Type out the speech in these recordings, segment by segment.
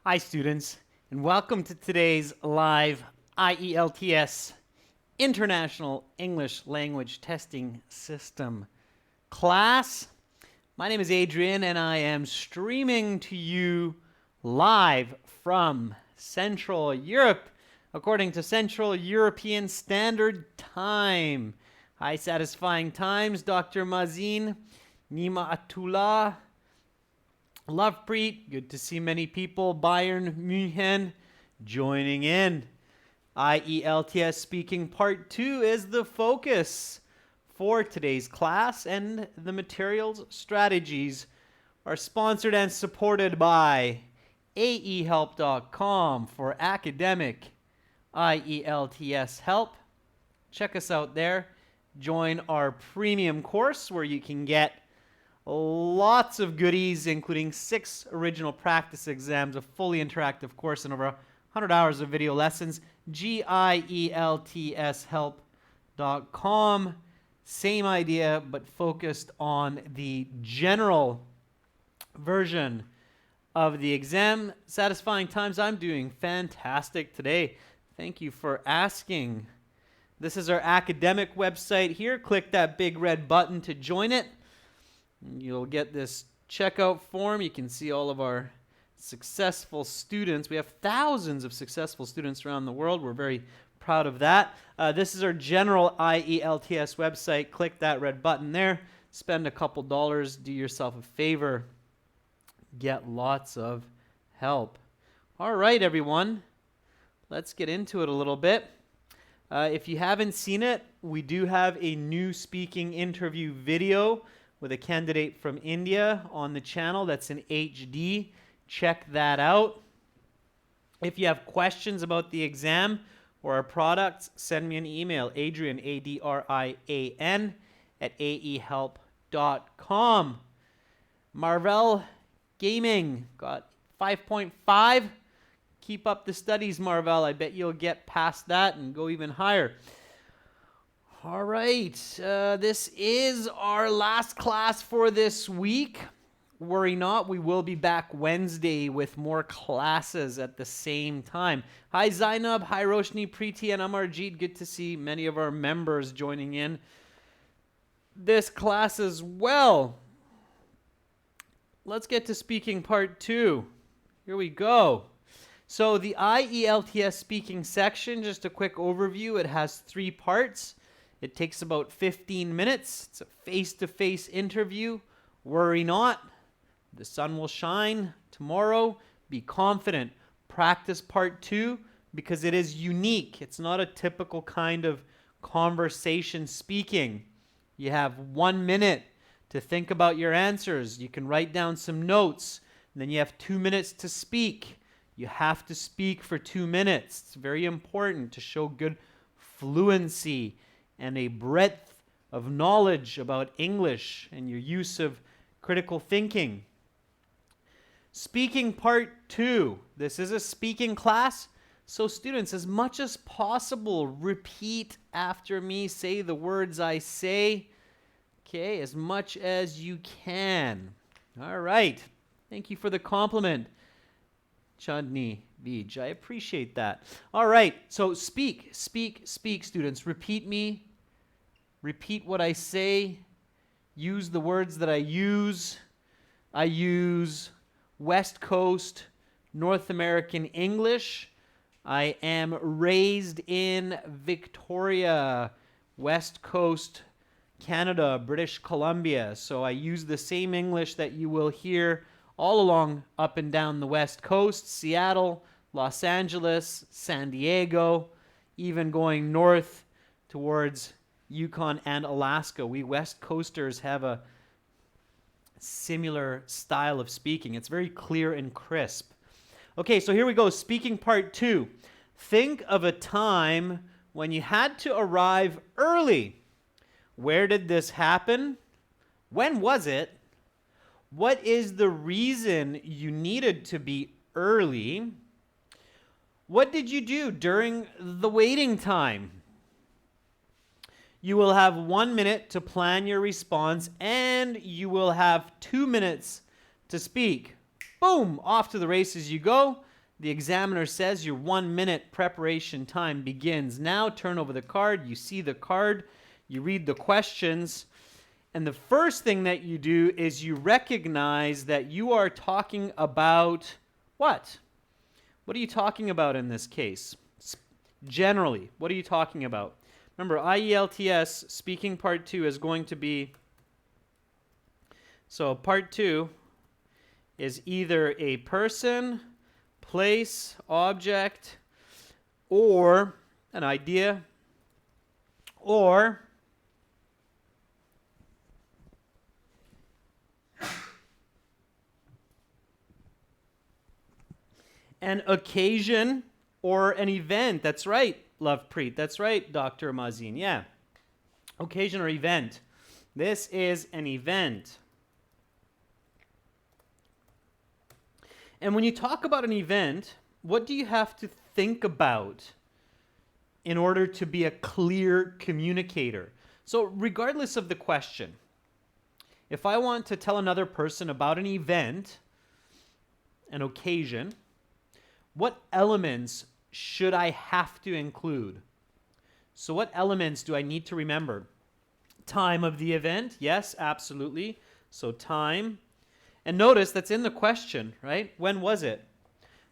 Hi students, and welcome to today's live IELTS International English Language Testing System class. My name is Adrian and I am streaming to you live from Central Europe according to Central European Standard Time. High satisfying times, Dr. Mazin, Nima Atullah, Lovepreet, good to see many people. Bayern München joining in. IELTS Speaking Part 2 is the focus for today's class, and the materials strategies are sponsored and supported by aehelp.com for academic IELTS help. Check us out there. Join our premium course where you can get lots of goodies, including 6 original practice exams, a fully interactive course, and over 100 hours of video lessons. gieltshelp.com. Same idea, but focused on the general version of the exam. Satisfying times, I'm doing fantastic today. Thank you for asking. This is our academic website here. Click that big red button to join it. You'll get this checkout form. You can see all of our successful students. We have thousands of successful students around the world. We're very proud of that. This is our general IELTS website. Click that red button there. Spend a couple dollars. Do yourself a favor. Get lots of help. All right, everyone. Let's get into it a little bit. If you haven't seen it, we do have a new speaking interview video with a candidate from India on the channel. That's in HD. Check that out. If you have questions about the exam or our products, send me an email, Adrian, A-D-R-I-A-N, at aehelp.com. Marvell Gaming got 5.5. Keep up the studies, Marvell. I bet you'll get past that and go even higher. All right, this is our last class for this week. Worry not, we will be back Wednesday with more classes at the same time. Hi Zainab, hi Roshni, Preeti, and Amarjeet. Good to see many of our members joining in this class as well. Let's get to speaking part 2. Here we go. So the IELTS speaking section, just a quick overview. It has 3 parts. It takes about 15 minutes. It's a face-to-face interview. Worry not. The sun will shine tomorrow. Be confident. Practice part 2 because it is unique. It's not a typical kind of conversation speaking. You have 1 minute to think about your answers. You can write down some notes. And then you have 2 minutes to speak. You have to speak for 2 minutes. It's very important to show good fluency and a breadth of knowledge about English and your use of critical thinking. Speaking part 2. This is a speaking class, so students, as much as possible, repeat after me. Say the words I say, okay, as much as you can. All right. Thank you for the compliment, Chandni Beej. I appreciate that. All right, so speak, students. Repeat me. Repeat what I say. Use the words that I use. I use West Coast North American English. I am raised in Victoria, West Coast Canada, British Columbia. So I use the same English that you will hear all along up and down the West Coast, Seattle, Los Angeles, San Diego, even going north towards Yukon and Alaska. We West Coasters have a similar style of speaking. It's very clear and crisp. Okay, so here we go. Speaking part 2. Think of a time when you had to arrive early. Where did this happen? When was it? What is the reason you needed to be early? What did you do during the waiting time? You will have 1 minute to plan your response, and you will have 2 minutes to speak. Boom, off to the races you go. The examiner says your 1 minute preparation time begins now. Turn over the card. You see the card. You read the questions. And the first thing that you do is you recognize that you are talking about what? What are you talking about in this case? Generally, what are you talking about? Remember, IELTS speaking part 2 is going to be, so part 2 is either a person, place, object, or an idea, or an occasion or an event. That's right, Lovepreet. That's right, Dr. Mazin. Yeah. Occasion or event. This is an event. And when you talk about an event, what do you have to think about in order to be a clear communicator? So regardless of the question, if I want to tell another person about an event, an occasion, what elements should I have to include? So what elements do I need to remember? Time of the event? Yes, absolutely. So time. And notice that's in the question, right? When was it?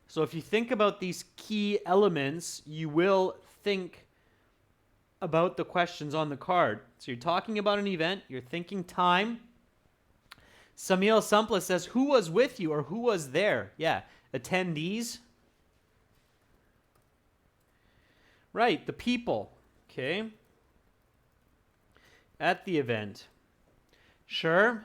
So if you think about these key elements, you will think about the questions on the card. So you're talking about an event, you're thinking time. Samil Sampla says, who was with you or who was there? Yeah, attendees. Right, the people, okay, at the event. Sure.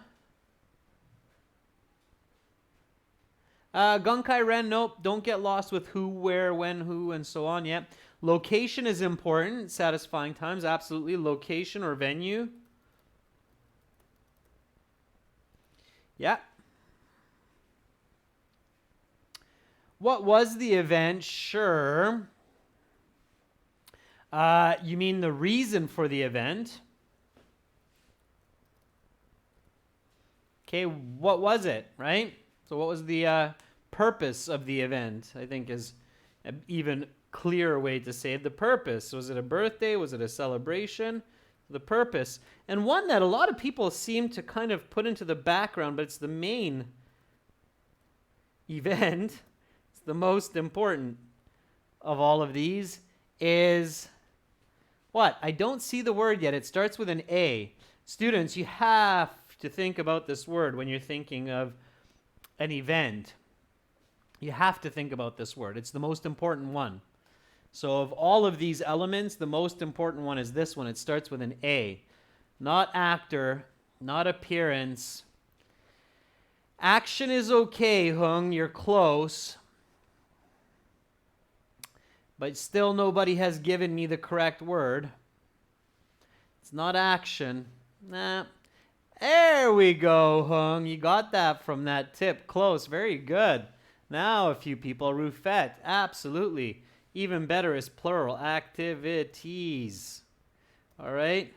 Gunkai Ren, nope, don't get lost with who, where, when, who, and so on. Yeah. Location is important, satisfying times, absolutely. Location or venue. Yeah. What was the event? Sure. You mean the reason for the event? Okay, what was it, right? So what was the purpose of the event, I think is an even clearer way to say it. The purpose. Was it a birthday? Was it a celebration? The purpose. And one that a lot of people seem to kind of put into the background, but it's the main event. It's the most important of all of these is what? I don't see the word yet. It starts with an A. Students, you have to think about this word when you're thinking of an event. You have to think about this word. It's the most important one. So of all of these elements, the most important one is this one. It starts with an A. Not actor, not appearance. Action is okay, Hung. You're close. But still nobody has given me the correct word. It's not action. Nah. There we go, Hung. You got that from that tip. Close. Very good. Now a few people. Rufette. Absolutely. Even better is plural. Activities. All right.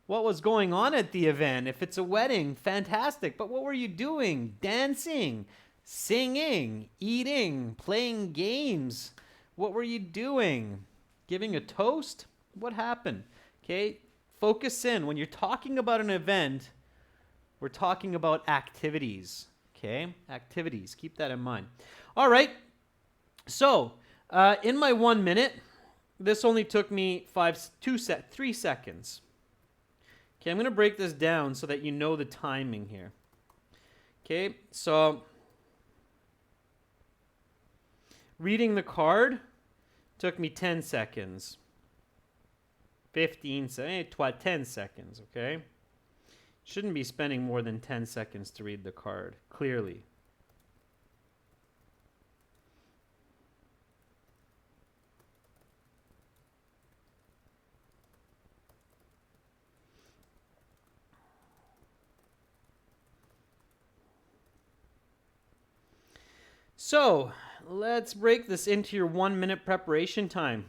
What was going on at the event? If it's a wedding, fantastic. But what were you doing? Dancing, singing, eating, playing games. What were you doing? Giving a toast? What happened? Okay. Focus in. When you're talking about an event, we're talking about activities, okay? Activities. Keep that in mind. All right. So, in my 1 minute, this only took me 3 seconds. Okay, I'm going to break this down so that you know the timing here. Okay, so reading the card took me 10 seconds. 10 seconds, okay? Shouldn't be spending more than 10 seconds to read the card, clearly. So, let's break this into your 1 minute preparation time.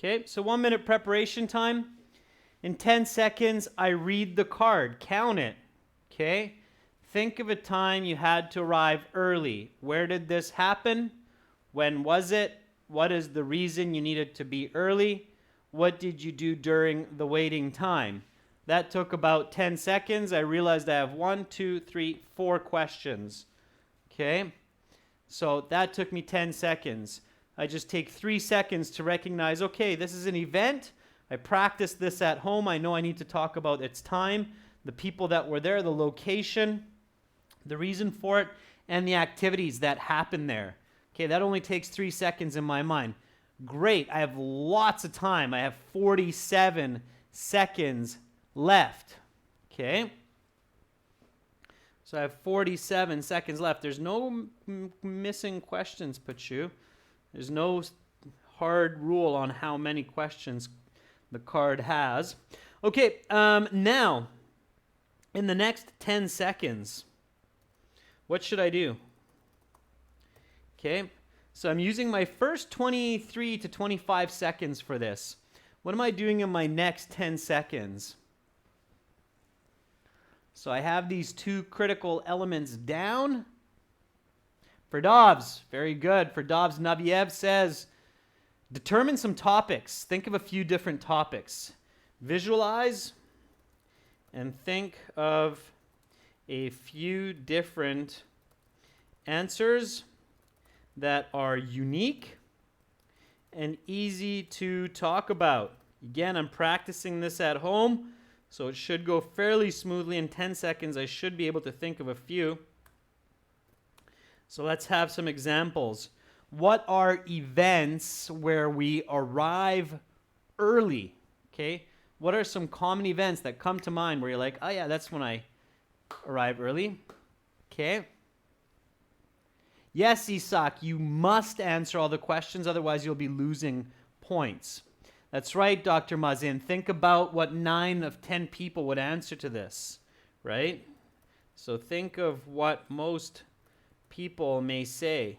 Okay, so 1 minute preparation time. In 10 seconds, I read the card. Count it. Okay? Think of a time you had to arrive early. Where did this happen? When was it? What is the reason you needed to be early? What did you do during the waiting time? That took about 10 seconds. I realized I have 1, 2, 3, 4 questions. Okay? So that took me 10 seconds. I just take 3 seconds to recognize, okay, this is an event. I practiced this at home. I know I need to talk about its time, the people that were there, the location, the reason for it, and the activities that happened there. Okay, that only takes 3 seconds in my mind. Great, I have lots of time. I have 47 seconds left. Okay? So I have 47 seconds left. There's no missing questions, Pachu. There's no hard rule on how many questions the card has. Okay, now, in the next 10 seconds, what should I do? Okay, so I'm using my first 23 to 25 seconds for this. What am I doing in my next 10 seconds? So I have these 2 critical elements down. Ferdovs, very good. Ferdovs Naviev says, determine some topics. Think of a few different topics. Visualize and think of a few different answers that are unique and easy to talk about. Again, I'm practicing this at home, so it should go fairly smoothly. In 10 seconds, I should be able to think of a few. So let's have some examples. What are events where we arrive early? Okay, what are some common events that come to mind where you're like, oh yeah, that's when I arrive early? Okay. Yes, Isak, you must answer all the questions, otherwise you'll be losing points. That's right, Dr. Mazin. Think about what 9 of 10 people would answer to this, right? So think of what most people may say.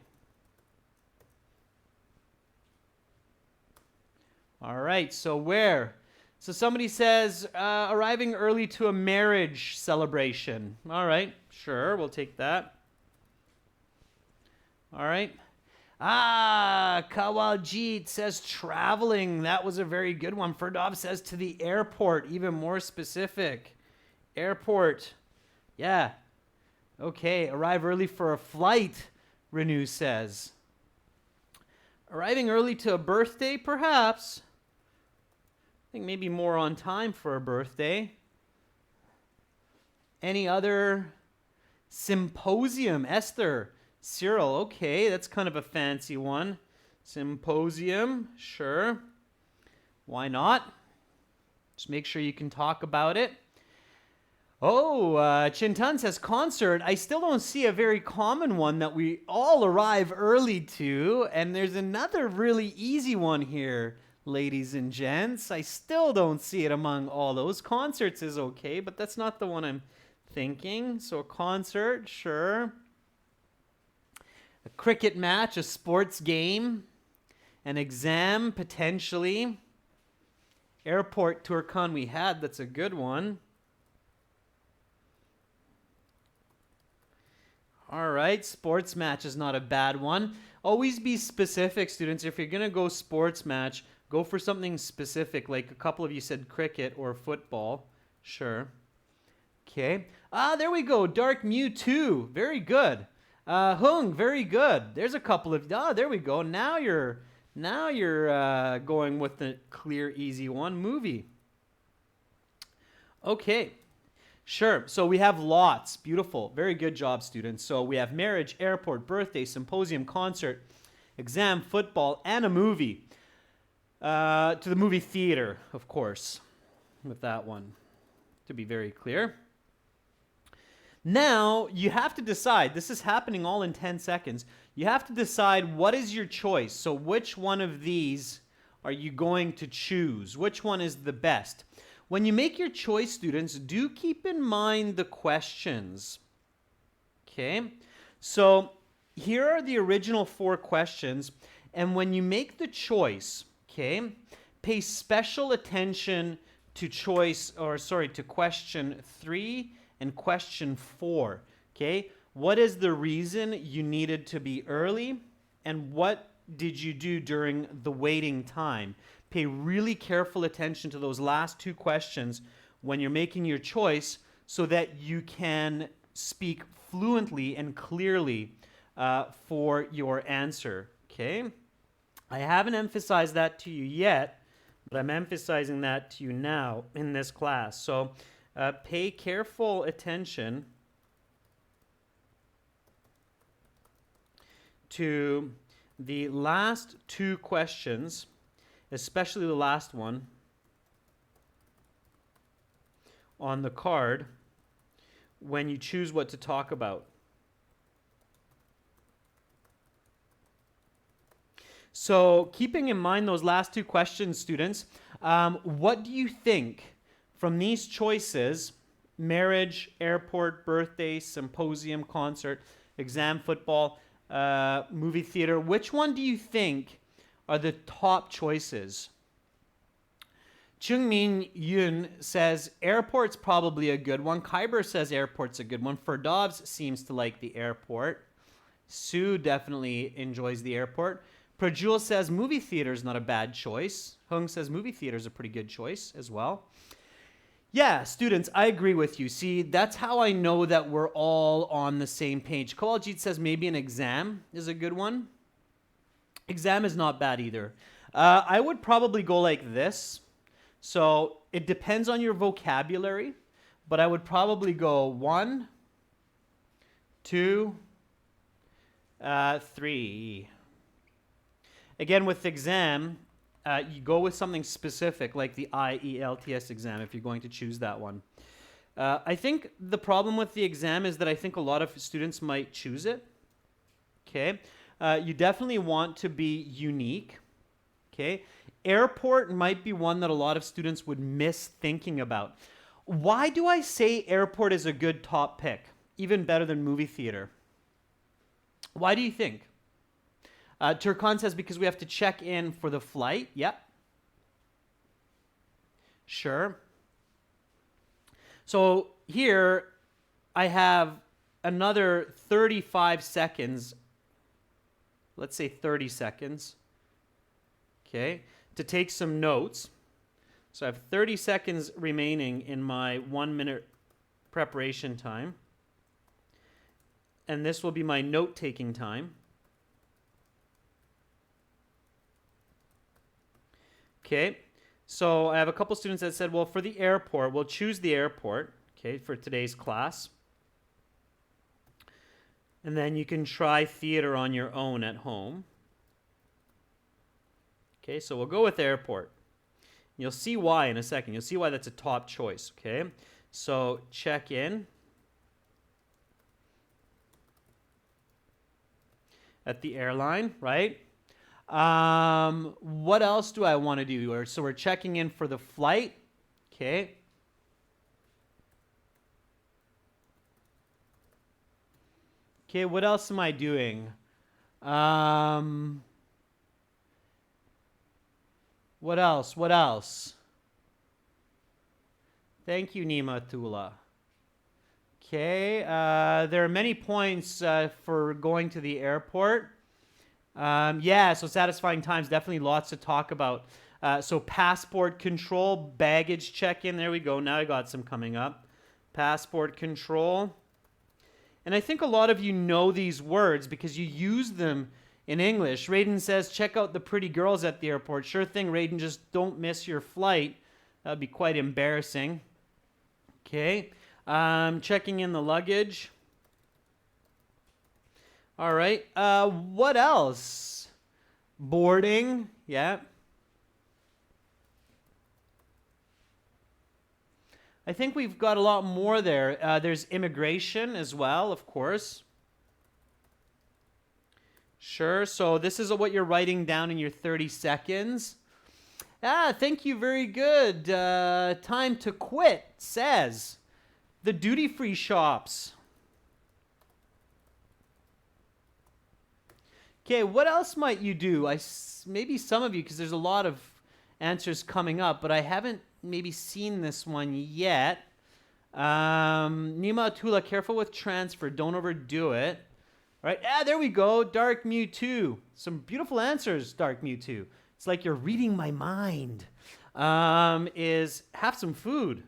All right, so where? So somebody says, arriving early to a marriage celebration. All right, sure, we'll take that. All right. Kawaljit says traveling. That was a very good one. Ferdov says to the airport, even more specific. Airport. Yeah. Okay, arrive early for a flight, Renew says. Arriving early to a birthday, perhaps. I think maybe more on time for a birthday. Any other? Symposium, Esther. Cyril, okay, that's kind of a fancy one. Symposium, sure. Why not? Just make sure you can talk about it. Oh, Chintan says concert. I still don't see a very common one that we all arrive early to. And there's another really easy one here, ladies and gents. I still don't see it among all those. Concerts is okay, but that's not the one I'm thinking. So a concert, sure. A cricket match, a sports game, an exam, potentially. Airport Turkan we had, that's a good one. All right, sports match is not a bad one. Always be specific, students. If you're going to go sports match, go for something specific, like a couple of you said cricket or football. Sure. Okay. There we go. Dark Mewtwo. Very good. Hung, very good. There's a couple of, there we go. Now you're going with the clear, easy one. Movie. Okay, sure. So we have lots. Beautiful. Very good job, students. So we have marriage, airport, birthday, symposium, concert, exam, football, and a movie. To the movie theater, of course, with that one, to be very clear. Now, you have to decide, this is happening all in 10 seconds, you have to decide what is your choice. So which one of these are you going to choose? Which one is the best? When you make your choice, students, do keep in mind the questions. Okay? So here are the original 4 questions, and when you make the choice, okay, pay special attention to question 3 and question 4. Okay, what is the reason you needed to be early, and what did you do during the waiting time? Pay really careful attention to those last 2 questions when you're making your choice so that you can speak fluently and clearly for your answer. Okay, I haven't emphasized that to you yet, but I'm emphasizing that to you now in this class. So pay careful attention to the last 2 questions, especially the last one on the card when you choose what to talk about. So keeping in mind those last 2 questions, students, what do you think from these choices, marriage, airport, birthday, symposium, concert, exam, football, movie theater, which one do you think are the top choices? Chungmin Yun says airport's probably a good one. Kyber says airport's a good one. Ferdovs seems to like the airport. Sue definitely enjoys the airport. Prajul says movie theater's not a bad choice. Hung says movie theater's a pretty good choice as well. Yeah, students, I agree with you. See, that's how I know that we're all on the same page. Kawaljit says maybe an exam is a good one. Exam is not bad either. I would probably go like this. So it depends on your vocabulary, but I would probably go 1, 2, 3. Again, with exam, you go with something specific like the IELTS exam if you're going to choose that one. I think the problem with the exam is that I think a lot of students might choose it. Okay, you definitely want to be unique. Okay, airport might be one that a lot of students would miss thinking about. Why do I say airport is a good top pick, even better than movie theater? Why do you think? Turkan says because we have to check in for the flight. Yep. Sure. So here I have another 35 seconds. Let's say 30 seconds. Okay. To take some notes. So I have 30 seconds remaining in my 1-minute preparation time. And this will be my note-taking time. Okay, so I have a couple students that said, well, for the airport, we'll choose the airport, okay, for today's class. And then you can try theater on your own at home. Okay, so we'll go with airport. You'll see why in a second. You'll see why that's a top choice, okay? So check in at the airline, right? What else do I want to do? So we're checking in for the flight. Okay. Okay, what else am I doing? What else? What else? Thank you, Nima Tula. Okay, there are many points for going to the airport. Yeah, so satisfying times, definitely lots to talk about. So passport control, baggage check-in, there we go. Now I got some coming up. Passport control. And I think a lot of you know these words because you use them in English. Raiden says, check out the pretty girls at the airport. Sure thing, Raiden, just don't miss your flight. That would be quite embarrassing. Okay, checking in the luggage. All right, what else? Boarding, yeah. I think we've got a lot more there. There's immigration as well, of course. Sure, so this is what you're writing down in your 30 seconds. Thank you, very good. Time to quit says the duty-free shops. Okay, what else might you do? Maybe some of you, because there's a lot of answers coming up, but I haven't maybe seen this one yet. Nima Tula, careful with transfer. Don't overdo it. All right. There we go. Dark Mewtwo. Some beautiful answers, Dark Mewtwo. It's like you're reading my mind. Is have some food.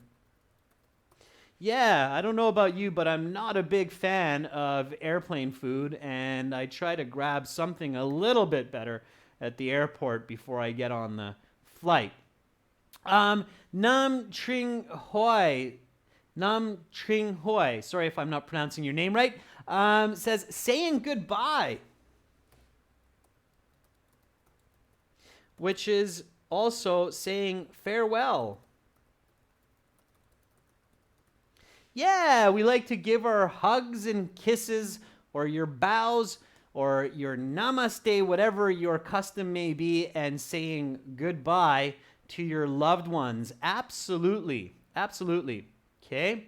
Yeah, I don't know about you, but I'm not a big fan of airplane food, and I try to grab something a little bit better at the airport before I get on the flight. Nam Tring Hoi. Nam Tring Hoi. Sorry if I'm not pronouncing your name right. Says, saying goodbye. Which is also saying farewell. Yeah, we like to give our hugs and kisses, or your bows, or your namaste, whatever your custom may be, and saying goodbye to your loved ones. Absolutely. Absolutely. Okay?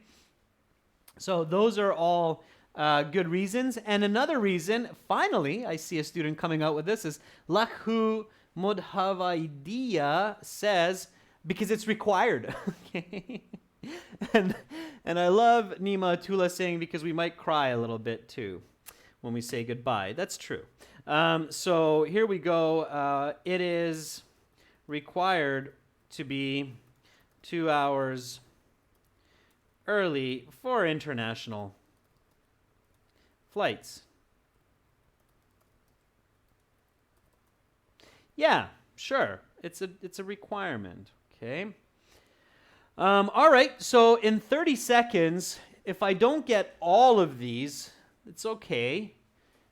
So those are all good reasons. And another reason, finally, I see a student coming out with this, is Lakhu Mudhavaidiya says, because it's required. Okay? And I love Nima Tula saying, because we might cry a little bit too when we say goodbye. That's true. So here we go. It is required to be 2 hours early for international flights. Yeah, sure. It's a requirement. Okay. All right. So in 30 seconds, if I don't get all of these, it's okay.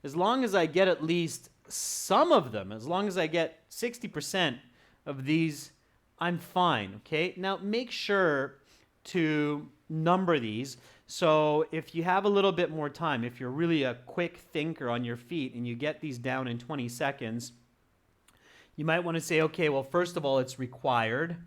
As long as I get at least some of them, as long as I get 60% of these, I'm fine. Okay. Now make sure to number these. So if you have a little bit more time, if you're really a quick thinker on your feet and you get these down in 20 seconds, you might want to say, okay, well, first of all, it's required.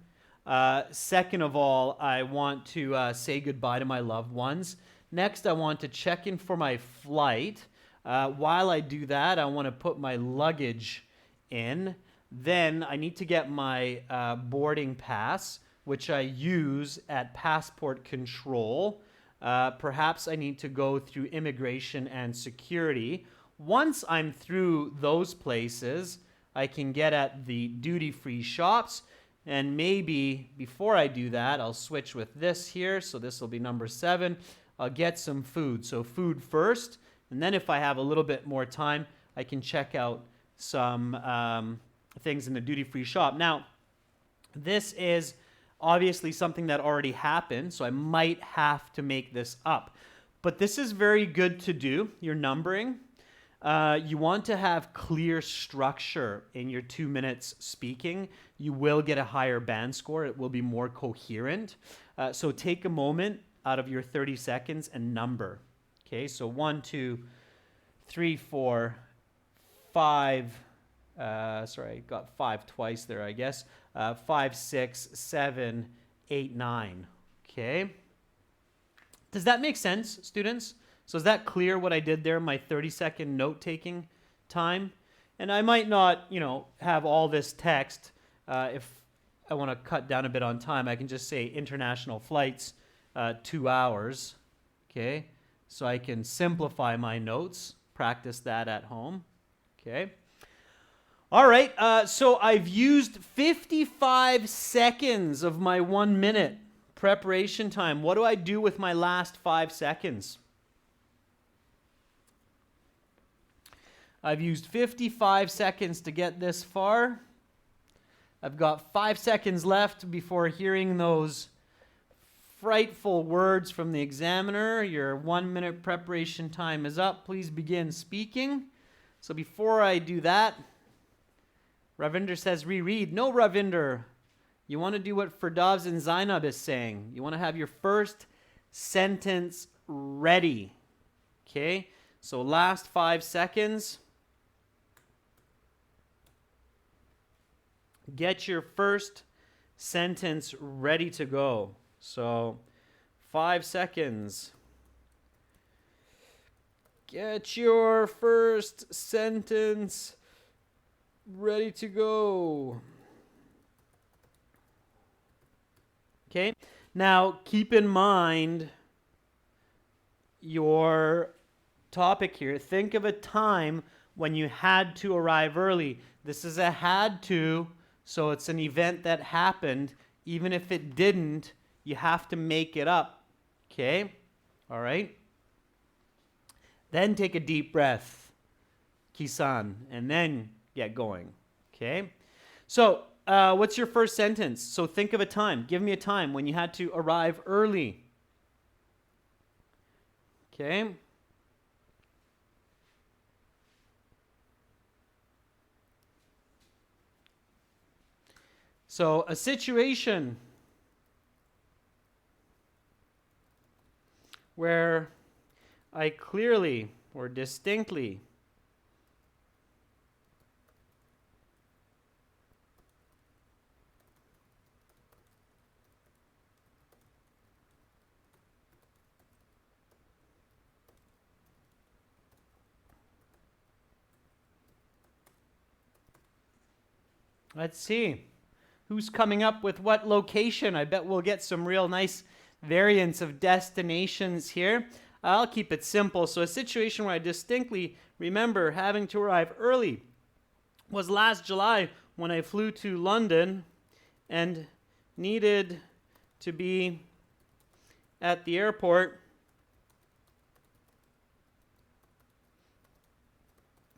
Second of all, I want to say goodbye to my loved ones. Next, I want to check in for my flight. While I do that, I want to put my luggage in. Then I need to get my boarding pass, which I use at passport control. Perhaps I need to go through immigration and security. Once I'm through those places, I can get at the duty-free shops. And maybe before I do that, I'll switch with this here. So this will be number 7. I'll get some food. So food first. And then if I have a little bit more time, I can check out some things in the duty-free shop. Now, this is obviously something that already happened, so I might have to make this up. But this is very good to do, your numbering. You want to have clear structure in your 2 minutes speaking. You will get a higher band score. It will be more coherent. So take a moment out of your 30 seconds and number. Okay, so 1, 2, 3, 4, 5. Sorry, I got 5 twice there, I guess. 5, 6, 7, 8, 9. Okay. Does that make sense, students? So is that clear what I did there, my 30-second note-taking time? And I might not, have all this text. If I want to cut down a bit on time, I can just say international flights, 2 hours. Okay? So I can simplify my notes, practice that at home. Okay? All right, so I've used 55 seconds of my 1 minute preparation time. What do I do with my last 5 seconds? I've used 55 seconds to get this far. I've got 5 seconds left before hearing those frightful words from the examiner. Your 1 minute preparation time is up. Please begin speaking. So before I do that, Ravinder says reread. No, Ravinder. You want to do what Firdavs and Zainab is saying. You want to have your first sentence ready. Okay? So last 5 seconds. Get your first sentence ready to go. So 5 seconds. Get your first sentence ready to go. Okay? Now, keep in mind your topic here. Think of a time when you had to arrive early. This is a had to, so it's an event that happened. Even if it didn't, you have to make it up. Okay? All right? Then take a deep breath, Kisan, and then get going. Okay? So, what's your first sentence? So think of a time. Give me a time when you had to arrive early. Okay? So, a situation where I clearly or distinctly let's see. Who's coming up with what location? I bet we'll get some real nice variants of destinations here. I'll keep it simple. So a situation where I distinctly remember having to arrive early was last July when I flew to London and needed to be at the airport,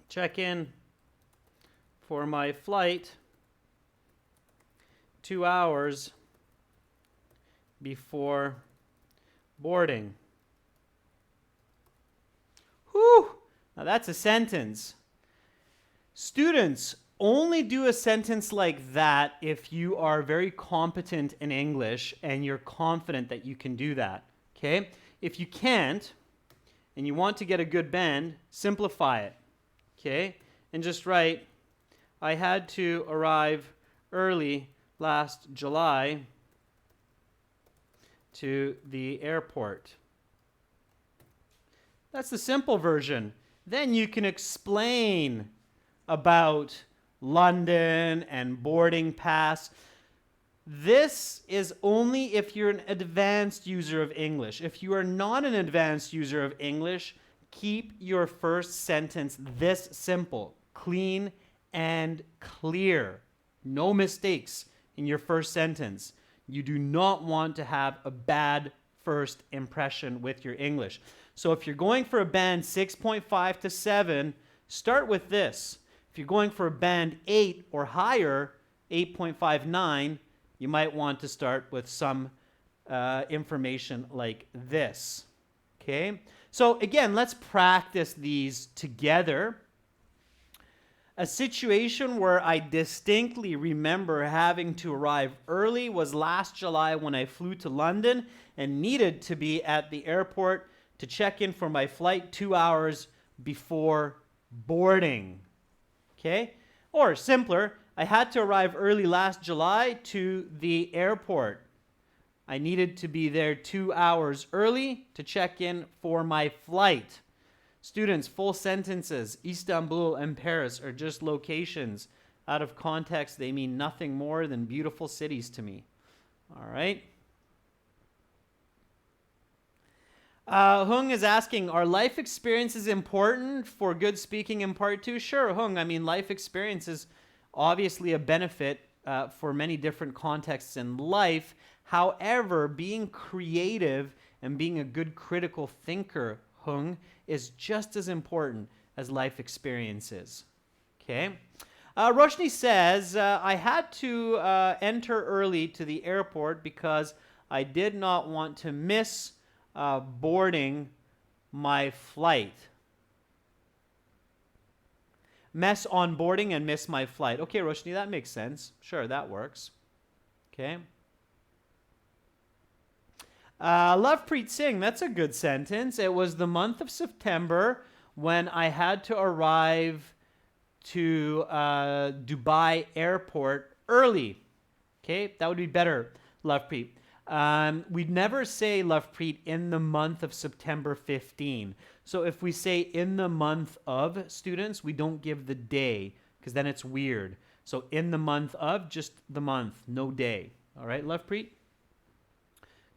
check in for my flight 2 hours before boarding. Whew! Now that's a sentence. Students, only do a sentence like that if you are very competent in English and you're confident that you can do that. Okay? If you can't and you want to get a good bend, simplify it. Okay? And just write, I had to arrive early last July to the airport. That's the simple version. Then you can explain about London and boarding pass. This is only if you're an advanced user of English. If you are not an advanced user of English, keep your first sentence this simple, clean and clear. No mistakes in your first sentence. You do not want to have a bad first impression with your English. So if you're going for a band 6.5 to 7, start with this. If you're going for a band 8 or higher, 8.59, you might want to start with some information like this. Okay? So again, let's practice these together. A situation where I distinctly remember having to arrive early was last July when I flew to London and needed to be at the airport to check in for my flight 2 hours before boarding. Okay? Or simpler, I had to arrive early last July to the airport. I needed to be there 2 hours early to check in for my flight. Students, full sentences, Istanbul and Paris are just locations. Out of context, they mean nothing more than beautiful cities to me. All right? Hung is asking, are life experiences important for good speaking in part 2? Sure, Hung. I mean, life experience is obviously a benefit for many different contexts in life. However, being creative and being a good critical thinker, Hung, is just as important as life experiences. Okay? Roshni says, I had to enter early to the airport because I did not want to miss boarding my flight. Mess on boarding and miss my flight. Okay, Roshni, that makes sense. Sure, that works. Okay. Lovepreet Singh, that's a good sentence. It was the month of September when I had to arrive to Dubai airport early. Okay, that would be better, Lovepreet. We'd never say, Lovepreet, in the month of September 15. So if we say in the month of, students, we don't give the day because then it's weird. So in the month of, just the month, no day. All right, Lovepreet?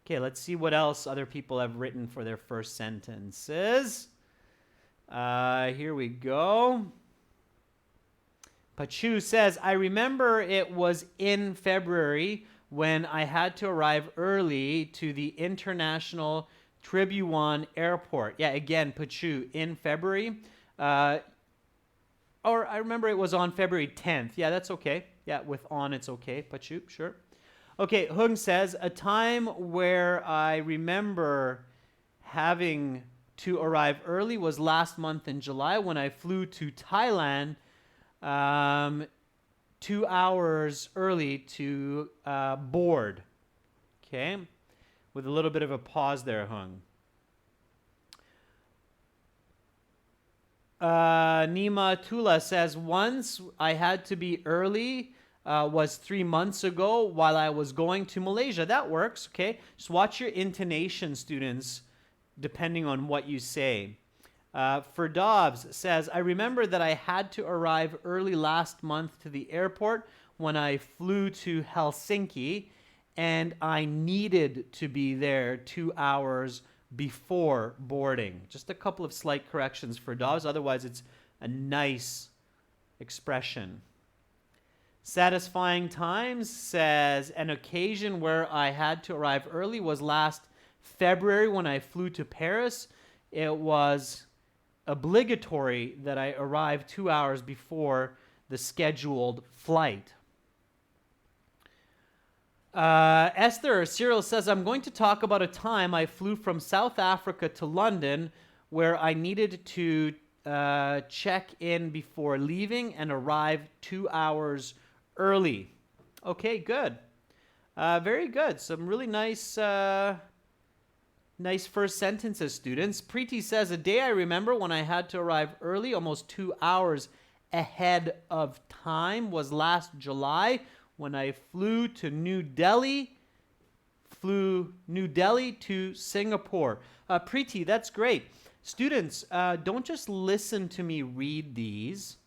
Okay, let's see what else other people have written for their first sentences. Here we go. Pachu says, I remember it was in February when I had to arrive early to the International Tribune Airport. Yeah, again, Pachu, in February. Or I remember it was on February 10th. Yeah, that's okay. Yeah, with on it's okay. Pachu, sure. Okay, Hung says, a time where I remember having to arrive early was last month in July when I flew to Thailand 2 hours early to board. Okay, with a little bit of a pause there, Hung. Nima Tula says, once I had to be early was 3 months ago while I was going to Malaysia. That works, okay? Just watch your intonation, students, depending on what you say. Dobbs says, I remember that I had to arrive early last month to the airport when I flew to Helsinki, and I needed to be there 2 hours before boarding. Just a couple of slight corrections for Dobbs. Otherwise, it's a nice expression. Satisfying Times says, an occasion where I had to arrive early was last February when I flew to Paris. It was obligatory that I arrive 2 hours before the scheduled flight. Esther Cyril says, I'm going to talk about a time I flew from South Africa to London where I needed to check in before leaving and arrive 2 hours early. Okay, good. Very good. Some really nice first sentences, students. Preeti says, a day I remember when I had to arrive early, almost 2 hours ahead of time, was last July when I flew New Delhi to Singapore. Preeti, that's great. Students, don't just listen to me read these,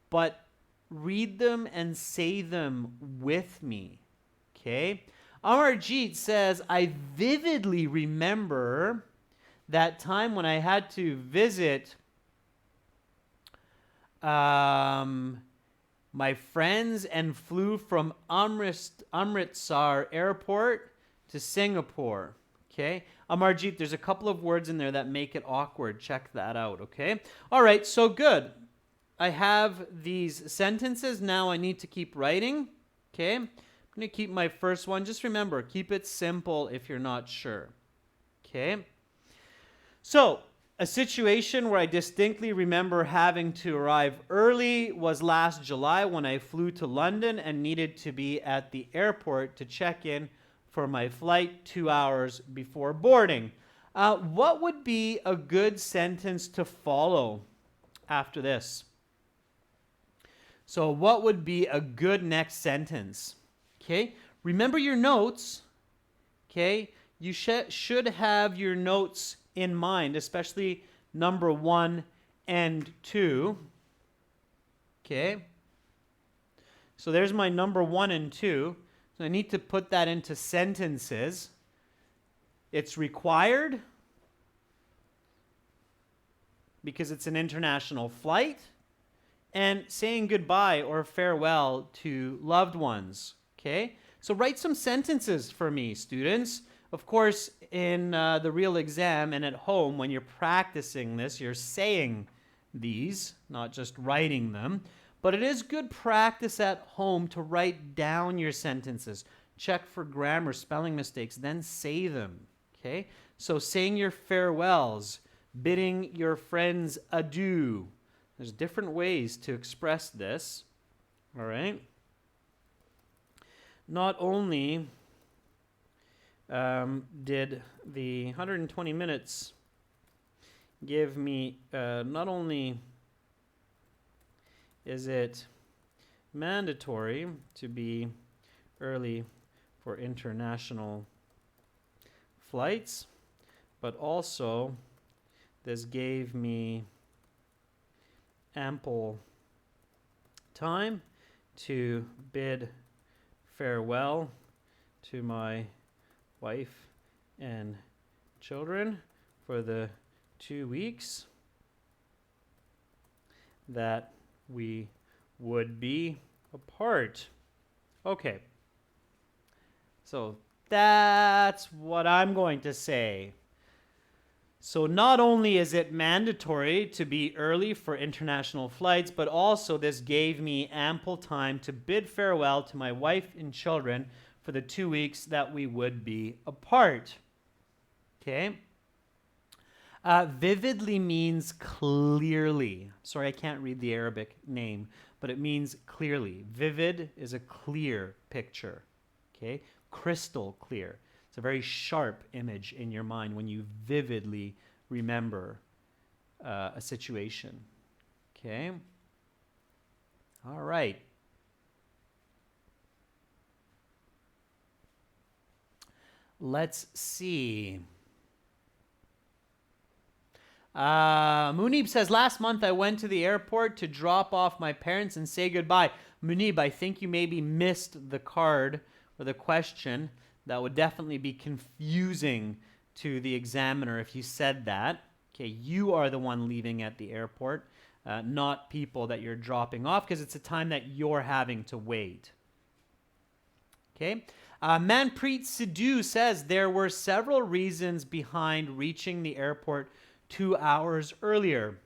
but read them and say them with me. Okay? Amarjeet says, I vividly remember that time when I had to visit my friends and flew from Amritsar Airport to Singapore. Okay? Amarjeet, there's a couple of words in there that make it awkward. Check that out, okay? All right, so good. I have these sentences. Now I need to keep writing, okay? I'm going to keep my first one. Just remember, keep it simple if you're not sure, okay? So, a situation where I distinctly remember having to arrive early was last July when I flew to London and needed to be at the airport to check in for my flight 2 hours before boarding. What would be a good sentence to follow after this? So what would be a good next sentence? Okay, remember your notes. Okay, you should have your notes in mind, especially number 1 and 2. Okay, so there's my number 1 and 2. So I need to put that into sentences. It's required because it's an international flight, and saying goodbye or farewell to loved ones. Okay, so write some sentences for me, students. Of course, in the real exam and at home, when you're practicing this, you're saying these, not just writing them. But it is good practice at home to write down your sentences. Check for grammar, spelling mistakes, then say them. Okay? So saying your farewells, bidding your friends adieu. There's different ways to express this. All right? Not only did the 120 minutes give me, not only is it mandatory to be early for international flights, but also this gave me ample time to bid farewell to my wife and children for the 2 weeks that we would be apart. Okay. So that's what I'm going to say. So not only is it mandatory to be early for international flights, but also this gave me ample time to bid farewell to my wife and children for the 2 weeks that we would be apart. Okay. Vividly means clearly. Sorry, I can't read the Arabic name, but it means clearly. Vivid is a clear picture. Okay. Crystal clear. It's a very sharp image in your mind when you vividly remember a situation. Okay? All right. Let's see. Munib says, last month I went to the airport to drop off my parents and say goodbye. Munib, I think you maybe missed the card or the question. That would definitely be confusing to the examiner if you said that. Okay, you are the one leaving at the airport, not people that you're dropping off, because it's a time that you're having to wait. Okay. Manpreet Sidhu says there were several reasons behind reaching the airport 2 hours earlier.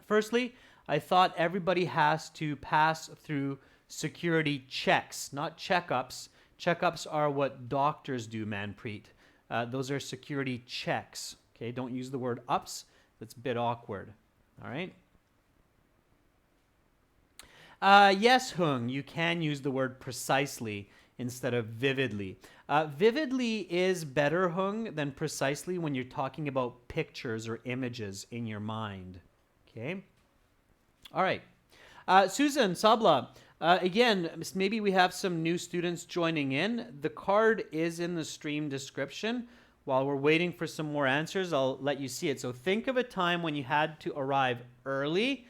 Firstly, I thought everybody has to pass through security checks, not checkups. Checkups are what doctors do, Manpreet. Those are security checks. Okay, don't use the word ups. That's a bit awkward. All right. Yes, Hung, you can use the word precisely instead of vividly. Vividly is better, Hung, than precisely when you're talking about pictures or images in your mind. Okay. All right. Susan Sabla. Again, maybe we have some new students joining in. The card is in the stream description. While we're waiting for some more answers, I'll let you see it. So think of a time when you had to arrive early.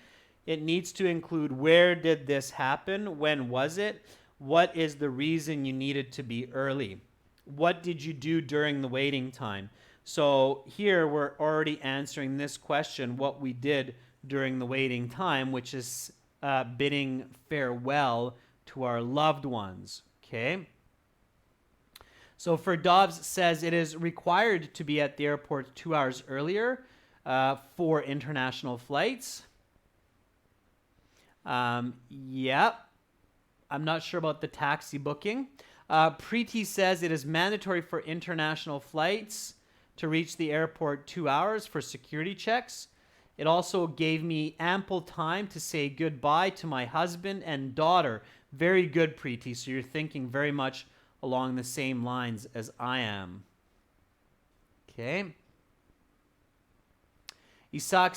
It needs to include where did this happen? When was it? What is the reason you needed to be early? What did you do during the waiting time? So here we're already answering this question, what we did during the waiting time, which is bidding farewell to our loved ones. Okay. So for Dobbs says it is required to be at the airport 2 hours earlier for international flights. Yeah. I'm not sure about the taxi booking. Preeti says it is mandatory for international flights to reach the airport 2 hours for security checks. It also gave me ample time to say goodbye to my husband and daughter. Very good, Preeti. So you're thinking very much along the same lines as I am. Okay. Isaac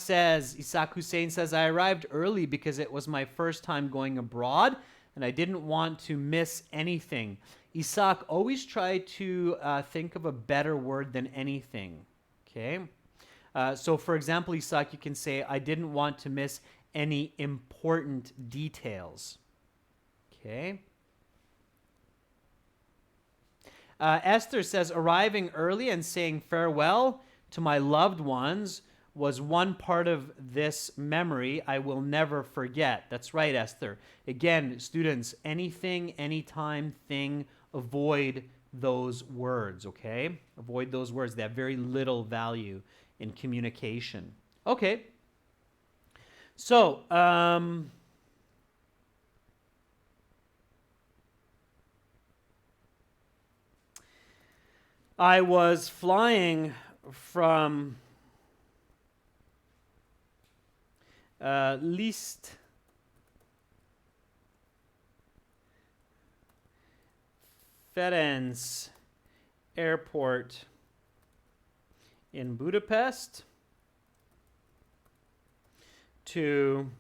Hussein says, I arrived early because it was my first time going abroad and I didn't want to miss anything. Isaac, always try to think of a better word than anything. Okay. So for example, Isaac, you can say, I didn't want to miss any important details. Okay. Esther says, arriving early and saying farewell to my loved ones was one part of this memory I will never forget. That's right, Esther. Again, students, anything, anytime, thing, avoid those words, okay? Avoid those words. They have very little value in communication. Okay. So, I was flying from Liszt Ferenc Airport in Budapest to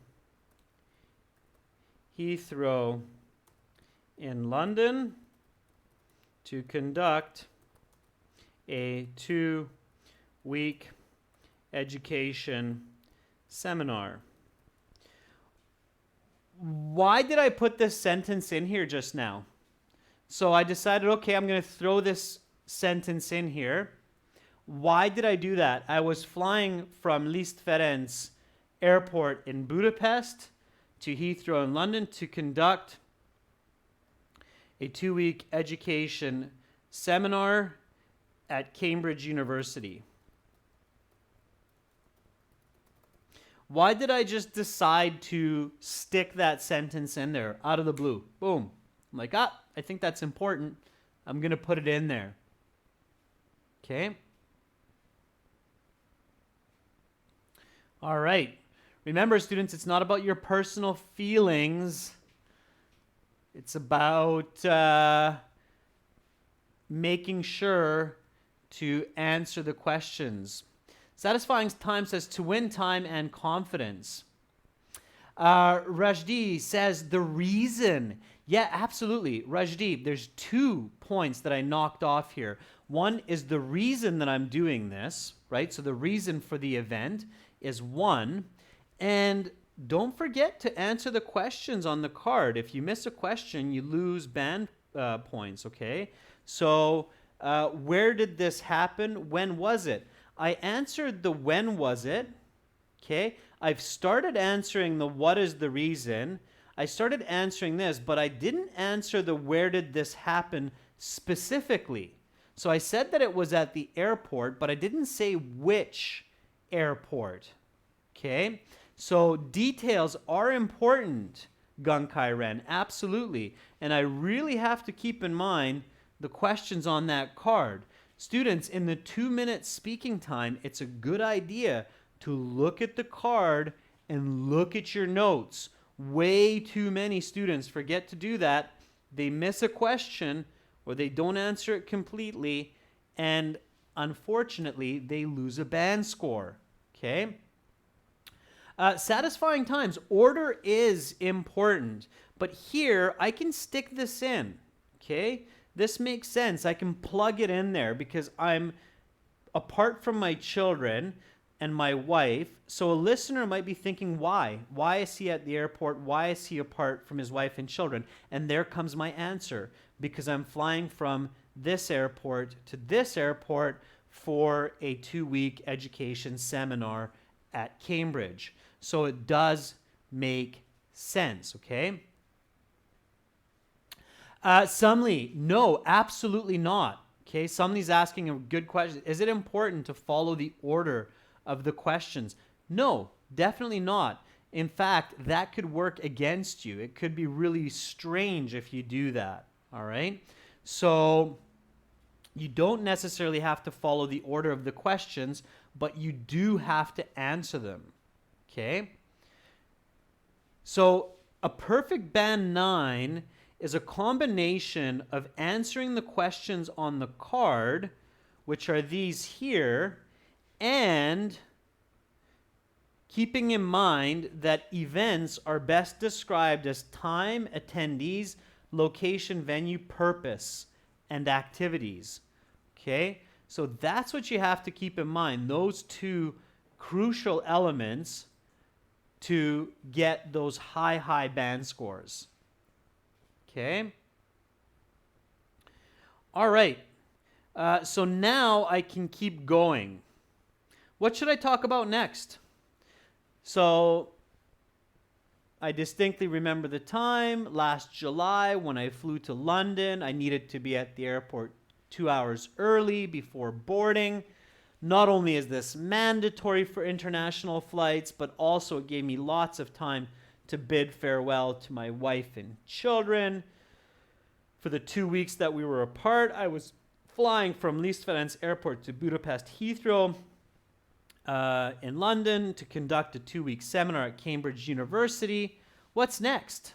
Heathrow in London to conduct a 2-week education seminar. Why did I put this sentence in here just now? So I decided, okay, I'm going to throw this sentence in here. Why did I do that? I was flying from Liszt Ferenc Airport in Budapest to Heathrow in London to conduct a 2-week education seminar at Cambridge University. Why did I just decide to stick that sentence in there out of the blue? Boom. I'm like, I think that's important. I'm going to put it in there. Okay. All right. Remember, students, it's not about your personal feelings. It's about making sure to answer the questions. Satisfying time says to win time and confidence. Rajdi says the reason. Yeah, absolutely. Rajdi, there's 2 points that I knocked off here. One is the reason that I'm doing this, right? So the reason for the event is 1. And don't forget to answer the questions on the card. If you miss a question, you lose band points, okay? So where did this happen? When was it? I answered the when was it, okay? I've started answering the what is the reason. I started answering this, but I didn't answer the where did this happen specifically. So I said that it was at the airport, but I didn't say which airport, okay? So details are important, Gunkai Ren, absolutely. And I really have to keep in mind the questions on that card. Students, in the 2-minute speaking time, it's a good idea to look at the card and look at your notes. Way too many students forget to do that. They miss a question or they don't answer it completely, and unfortunately, they lose a band score, okay? Satisfying times. Order is important, but here I can stick this in, okay? This makes sense. I can plug it in there because I'm apart from my children and my wife. So a listener might be thinking, why? Why is he at the airport? Why is he apart from his wife and children? And there comes my answer. Because I'm flying from this airport to this airport for a 2-week education seminar at Cambridge. So it does make sense, okay? Sumli, no, absolutely not. Okay, Sumli's asking a good question. Is it important to follow the order of the questions? No, definitely not. In fact, that could work against you. It could be really strange if you do that, all right? So you don't necessarily have to follow the order of the questions, but you do have to answer them, okay? So a perfect band 9 is a combination of answering the questions on the card, which are these here, and keeping in mind that events are best described as time, attendees, location, venue, purpose, and activities. Okay? So that's what you have to keep in mind, those 2 crucial elements to get those high band scores. Okay? All right. So now I can keep going. What should I talk about next? So I distinctly remember the time, last July when I flew to London. I needed to be at the airport 2 hours early before boarding. Not only is this mandatory for international flights, but also it gave me lots of time to bid farewell to my wife and children. For the 2 weeks that we were apart, I was flying from Liszt Ferenc Airport to Budapest Heathrow in London to conduct a 2-week seminar at Cambridge University. What's next?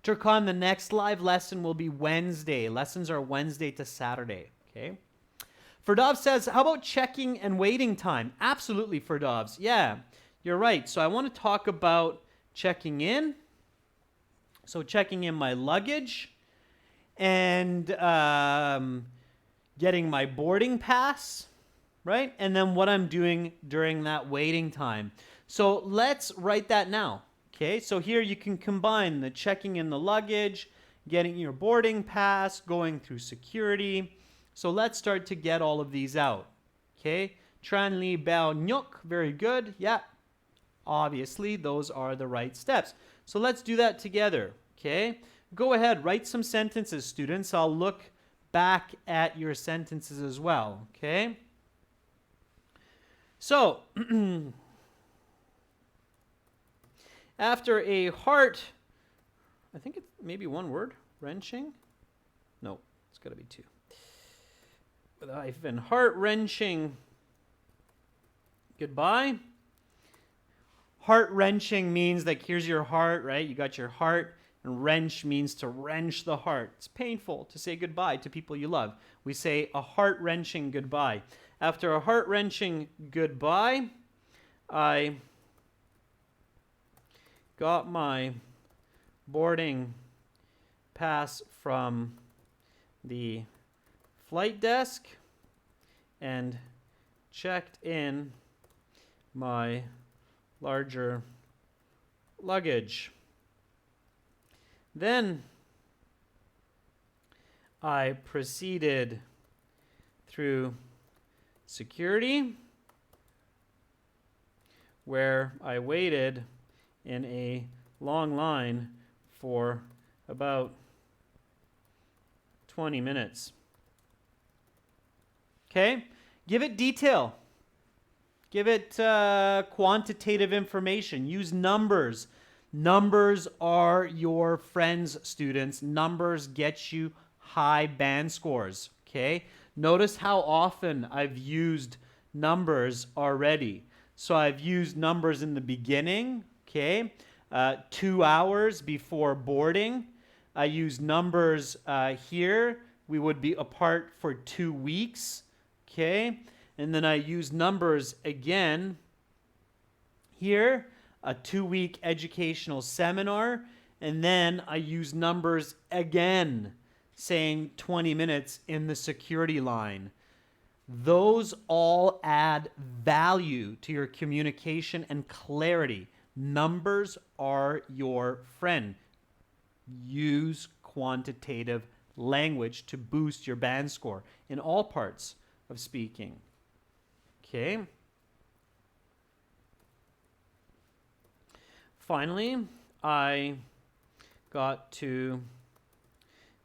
Turkan, the next live lesson will be Wednesday. Lessons are Wednesday to Saturday, okay? Ferdov says, how about checking and waiting time? Absolutely, Ferdovs. Yeah, you're right. So I want to talk about checking in. So checking in my luggage and getting my boarding pass, right? And then what I'm doing during that waiting time. So let's write that now, okay? So here you can combine the checking in the luggage, getting your boarding pass, going through security. So let's start to get all of these out. Okay, Tran Li Bao Nyuk, very good. Yeah, obviously those are the right steps. So let's do that together. Okay, go ahead, write some sentences, students. I'll look back at your sentences as well. Okay, so after a heart, I think it's maybe one word, wrenching. No, it's got to be two. With a hyphen, heart-wrenching goodbye. Heart-wrenching means like here's your heart, right? You got your heart, and wrench means to wrench the heart. It's painful to say goodbye to people you love. We say a heart-wrenching goodbye. After a heart-wrenching goodbye, I got my boarding pass from the flight desk and checked in my larger luggage. Then I proceeded through security, where I waited in a long line for about 20 minutes. Okay, give it detail. Give it quantitative information. Use numbers. Numbers are your friends, students. Numbers get you high band scores. Okay, notice how often I've used numbers already. So I've used numbers in the beginning. Okay, 2 hours before boarding. I use numbers here. We would be apart for 2 weeks. Okay, and then I use numbers again here, a 2-week educational seminar, and then I use numbers again, saying 20 minutes in the security line. Those all add value to your communication and clarity. Numbers are your friend. Use quantitative language to boost your band score in all parts of speaking. Okay. Finally, I got to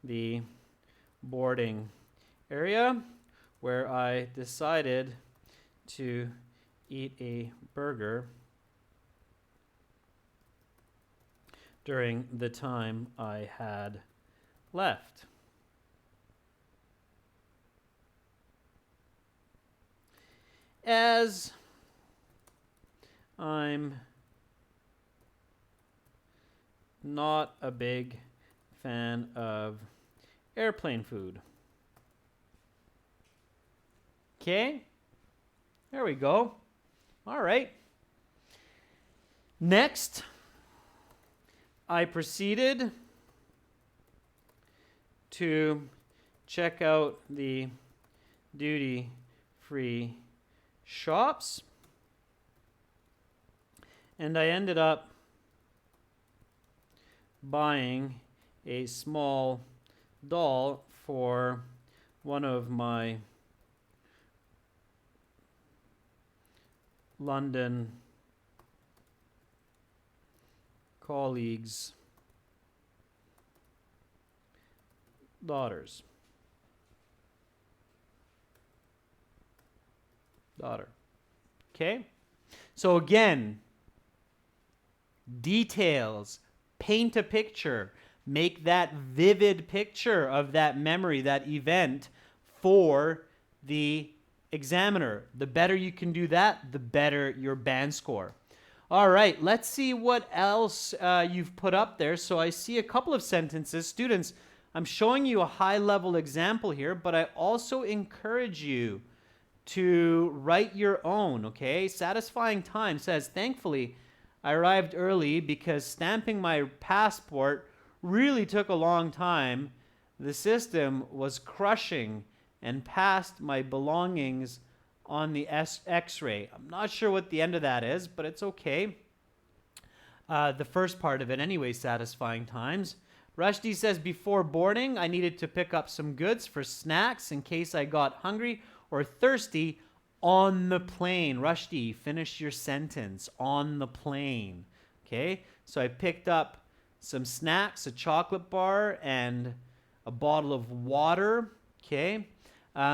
the boarding area where I decided to eat a burger during the time I had left. As I'm not a big fan of airplane food. Okay, there we go. All right. Next, I proceeded to check out the duty-free shops, and I ended up buying a small doll for one of my London colleagues' daughter. Okay? So again, details, paint a picture, make that vivid picture of that memory, that event for the examiner. The better you can do that, the better your band score. All right, let's see what else you've put up there. So I see a couple of sentences. Students, I'm showing you a high-level example here, but I also encourage you to write your own, okay? Satisfying Time says, thankfully, I arrived early because stamping my passport really took a long time. The system was crushing and passed my belongings on the X-ray. I'm not sure what the end of that is, but it's okay. The first part of it anyway, Satisfying Times. Rushdie says, before boarding, I needed to pick up some goods for snacks in case I got hungry or thirsty on the plane. Rushdie, finish your sentence. On the plane. Okay, so I picked up some snacks, a chocolate bar, and a bottle of water. Okay,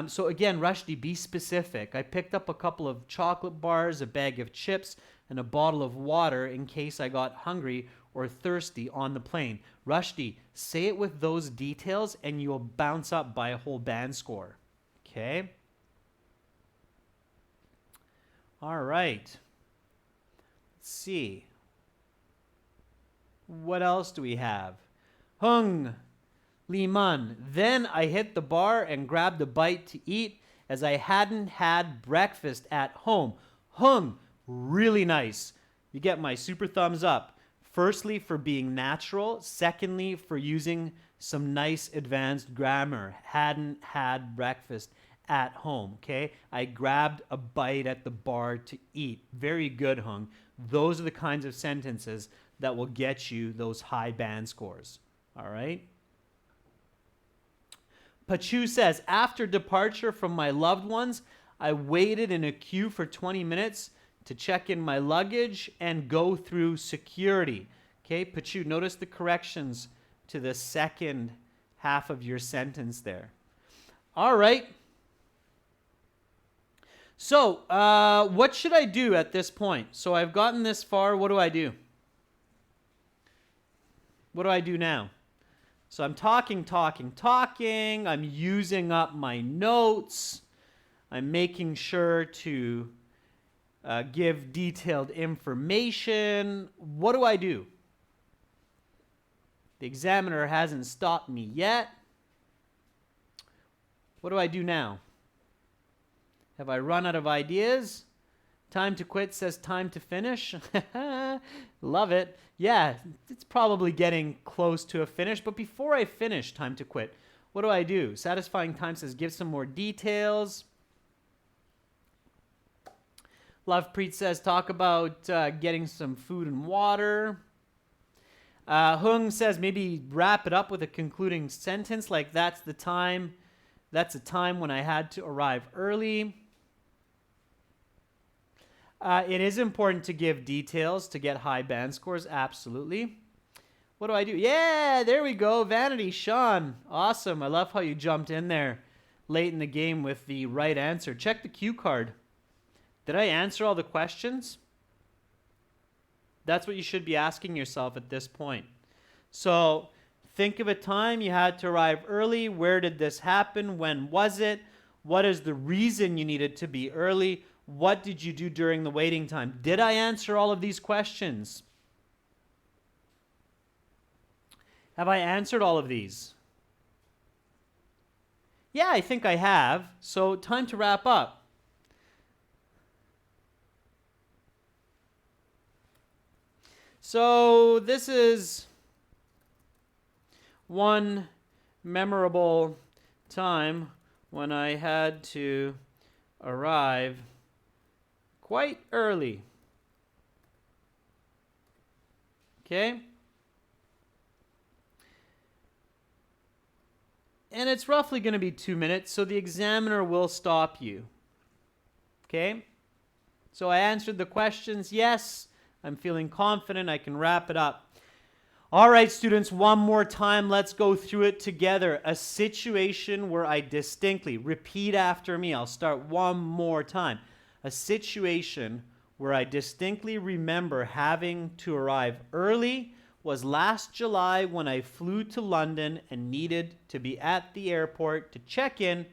so again, Rushdie, be specific. I picked up a couple of chocolate bars, a bag of chips, and a bottle of water in case I got hungry or thirsty on the plane. Rushdie, say it with those details and you'll bounce up by a whole band score. Okay? All right. Let's see. What else do we have? Hung Liman. Then I hit the bar and grabbed a bite to eat as I hadn't had breakfast at home. Hung, really nice. You get my super thumbs up. Firstly, for being natural. Secondly, for using some nice advanced grammar. Hadn't had breakfast at home, okay? I grabbed a bite at the bar to eat. Very good, Hung. Those are the kinds of sentences that will get you those high band scores, all right? Pachu says, after departure from my loved ones, I waited in a queue for 20 minutes to check in my luggage and go through security. Okay, Pachu, notice the corrections to the second half of your sentence there. All right. So, what should I do at this point? So I've gotten this far. What do I do? What do I do now? So I'm talking. I'm using up my notes. I'm making sure to give detailed information. What do I do? The examiner hasn't stopped me yet. What do I do now? Have I run out of ideas? Time to quit says time to finish. Love it. Yeah, it's probably getting close to a finish, but before I finish time to quit, what do I do? Satisfying time says give some more details. Lovepreet says talk about getting some food and water. Hung says maybe wrap it up with a concluding sentence like that's a time when I had to arrive early. It is important to give details to get high band scores, absolutely. What do I do? Yeah, there we go. Vanity, Sean. Awesome. I love how you jumped in there late in the game with the right answer. Check the cue card. Did I answer all the questions? That's what you should be asking yourself at this point. So think of a time you had to arrive early. Where did this happen? When was it? What is the reason you needed to be early? What did you do during the waiting time? Did I answer all of these questions? Have I answered all of these? Yeah, I think I have. So time to wrap up. So this is one memorable time when I had to arrive quite early. Okay? And it's roughly going to be 2 minutes, so the examiner will stop you. Okay? So I answered the questions. Yes, I'm feeling confident. I can wrap it up. All right, students, one more time. Let's go through it together. A situation where I distinctly, repeat after me. I'll start one more time. A situation where I distinctly remember having to arrive early was last July when I flew to London and needed to be at the airport to check in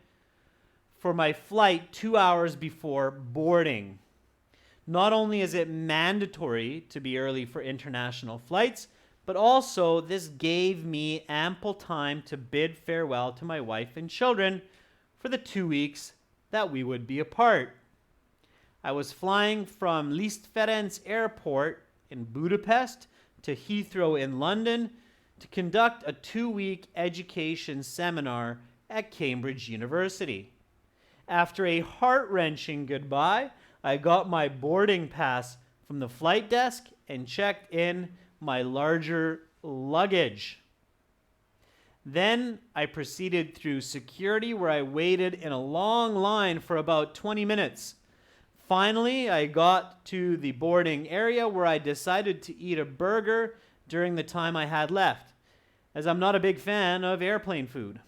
for my flight 2 hours before boarding. Not only is it mandatory to be early for international flights, but also this gave me ample time to bid farewell to my wife and children for the 2 weeks that we would be apart. I was flying from Liszt Ferenc Airport in Budapest to Heathrow in London to conduct a 2-week education seminar at Cambridge University. After a heart-wrenching goodbye, I got my boarding pass from the flight desk and checked in my larger luggage. Then I proceeded through security where I waited in a long line for about 20 minutes. Finally, I got to the boarding area where I decided to eat a burger during the time I had left, as I'm not a big fan of airplane food.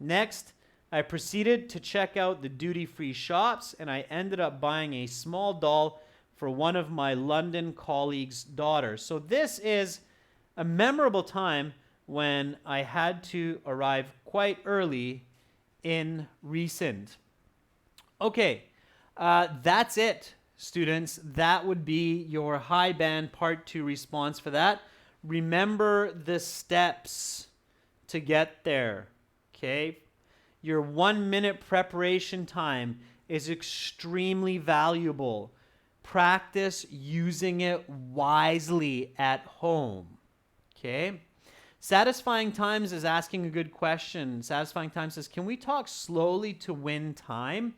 Next, I proceeded to check out the duty-free shops, and I ended up buying a small doll for one of my London colleagues' daughters. So this is a memorable time when I had to arrive quite early in recent. Okay, that's it, students. That would be your high band part 2 response for that. Remember the steps to get there, okay? Your 1 minute preparation time is extremely valuable. Practice using it wisely at home, okay? Satisfying Times is asking a good question. Satisfying Times says, can we talk slowly to win time?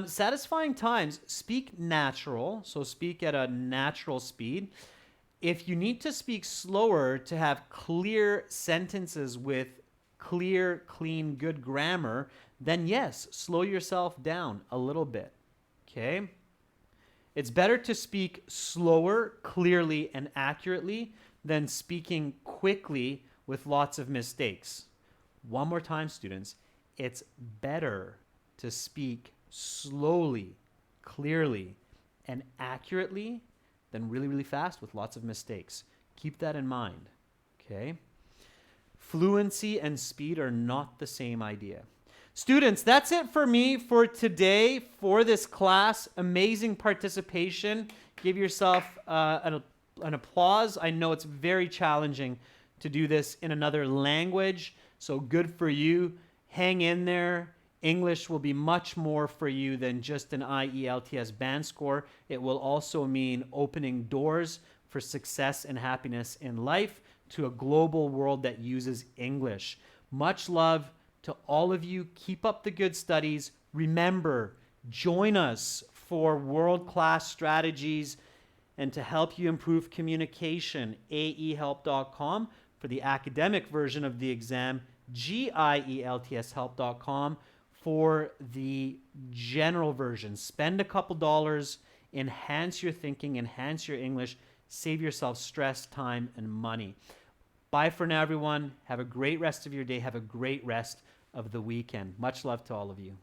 Satisfying Times, speak natural, so speak at a natural speed. If you need to speak slower to have clear sentences with clear, clean, good grammar, then yes, slow yourself down a little bit, okay? It's better to speak slower, clearly, and accurately than speaking quickly with lots of mistakes. One more time, students. It's better to speak slowly, clearly, and accurately than really, really fast with lots of mistakes. Keep that in mind, okay? Fluency and speed are not the same idea. Students, that's it for me for today for this class. Amazing participation. Give yourself an applause. I know it's very challenging to do this in another language, so good for you. Hang in there. English will be much more for you than just an IELTS band score. It will also mean opening doors for success and happiness in life to a global world that uses English. Much love to all of you. Keep up the good studies. Remember, join us for world-class strategies and to help you improve communication, aehelp.com for the academic version of the exam, gieltshelp.com for the general version. Spend a couple dollars, enhance your thinking, enhance your English, save yourself stress, time, and money. Bye for now, everyone. Have a great rest of your day. Have a great rest of the weekend. Much love to all of you.